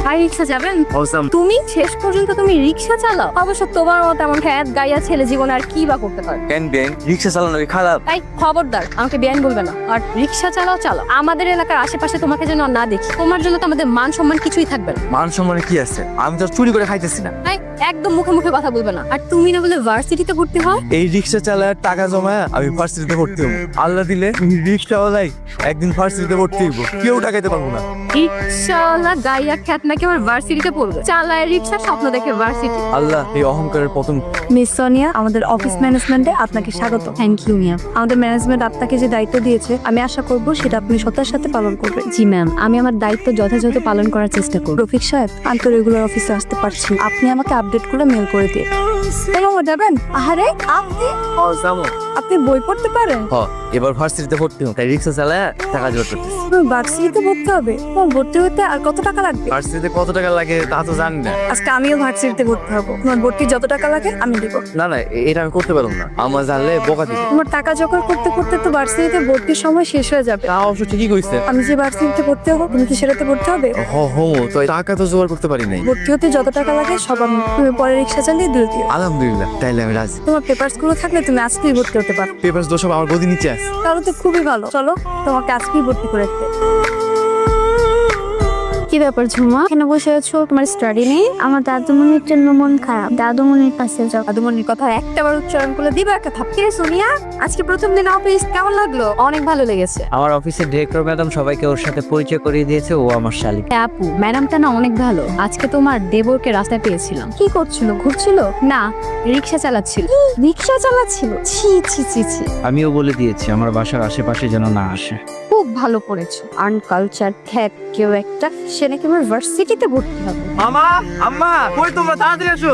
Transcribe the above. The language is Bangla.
আর রিক্সা যাবেন? Awesome. তুমি শেষ পর্যন্ত তুমি রিক্সা চালাও? অবশ্য তোমার মতো এমন খ্যাত গাইয়া ছেলে জীবনে আর কি বা করতে পারে? কেন বেন রিক্সা চালানো কি খারাপ? তাই খবরদার আমাকে বেআইন বলবে না। আর রিক্সা চালাও চালাও, আমাদের এলাকার আশেপাশে তোমাকে যেন আর না দেখি। তোমার জন্য তো আমাদের মান সম্মান কিছুই থাকবে না। মান সম্মানে কি আছে? আমি তো চুরি করে খাইতেছি না। তাই একদম মুখে মুখে কথা বলবে না। আর তুমি না বলে ভার্সিটিতে ভর্তি হও? এই রিক্সা চালায় টাকা জমায় আমি ভার্সিটিতে ভর্তি হবো। আল্লাহ দিলে রিক্সাওয়ালাই একদিন ভার্সিটিতে ভর্তি হইব, কেউ টাকাইতে পারবো না। রিক্সাওয়ালা গাইয়া খ্যাত নাকি আমার ভার্সিটিতে পড়বে? চালায় রিক্সা, স্বপ্ন দেখে ভার্সিটি। আল্লাহ এই অহংকারের পতন। মিস সোনিয়া, আমাদের অফিস ম্যানেজমেন্টে আপনাকে স্বাগত। থ্যাংক ইউ মিয়া। আমাদের ম্যানেজমেন্ট আপনাকে যে দায়িত্ব দিয়েছে আমি আশা করব সেটা আপনি সত্যার সাথে পালন করবেন। জি ম্যাম, আমি আমার দায়িত্ব যথাযথ পালন করার চেষ্টা করব। রফিক সাহেব, আমি তো রেগুলার অফিসে আসতে পারছি, আপনি আমাকে আপডেট করে মেল করে দিন। কেন যাবেন? আহারে আপনি আপনি বই পড়তে পারেন? এবার ভার্সিটিতে ভর্তি হবো, তাই রিক্সা চালায় টাকা জোগাড় করতেছি। ভার্সিটিতে ভর্তি হবে? ভর্তি হতে আর কত টাকা লাগবে? ভার্সিটিতে কত টাকা লাগে তা তো জানি না। আজকে আমিও ভার্সিটিতে ভর্তি হবো, তোমার ভর্তি যত টাকা লাগে আমি দিব। না না, এটা আমি করতে পারবো না, আমার জানলে বোকা দিবে। তোমার টাকা জোগাড় করতে করতে তো ভার্সিটিতে ভর্তির সময় শেষ হয়ে যাবে। তা অবশ্য ঠিকই কইছে। আমি যে ভার্সিটিতে ভর্তি হবো তুমি কি সেটাতে ভর্তি হবে? তো টাকা তো জোগাড় করতে পারি নাই। ভর্তি হতে যত টাকা লাগে সব আমি, তুমি পরে রিক্সা চালিয়ে দিয়ে দিও। আলহামদুলিল্লাহ, তাইলে আমি রাজি। তোমার পেপারস গুলো থাকলে তুমি আজকেই ভর্তি হতে পারো। পেপার দোষ সব আমার গদি নিচে আছে। তাহলে তো খুবই ভালো, চলো তোমাকে আজকেই ভর্তি করে দিতে। কি ব্যাপার ঝুমা, এখানে বসে আছো? তোমার স্টাডি নেই? আমার দাদুমণির জন্য মন খারাপ, দাদুমণির কাছে যাও। দাদুমণির কথা একটাবার উচ্চারণ করলে দিবা একটা থাপড়ি। সোনিয়া, আজকে প্রথম দিন অফিস কেমন লাগলো? অনেক ভালো লেগেছে। আমার অফিসের ডিরেক্টর ম্যাডাম সবাইকে ওর সাথে পরিচয় করিয়ে দিয়েছে, ও আমার শালিক। আপু, ম্যাডামটা না অনেক ভালো। আজকে তোমার দেবরকে রাস্তায় পেয়েছিলাম। কি করছিল? ঘুরছিল? না, রিক্সা চালাচ্ছিল। রিক্সা চালাচ্ছিল? ছি ছি ছি ছি। আমিও বলে দিয়েছি আমার বাসার আশেপাশে যেন না আসে। খুব ভালো করেছো। আনকালচার খ্যাত কেউ একটা, সে নাকি আমার ভার্সিটিতে ভর্তি হবে। আম্মা, আম্মা, কই তোমরা? তাড়াতাড়ি আসো।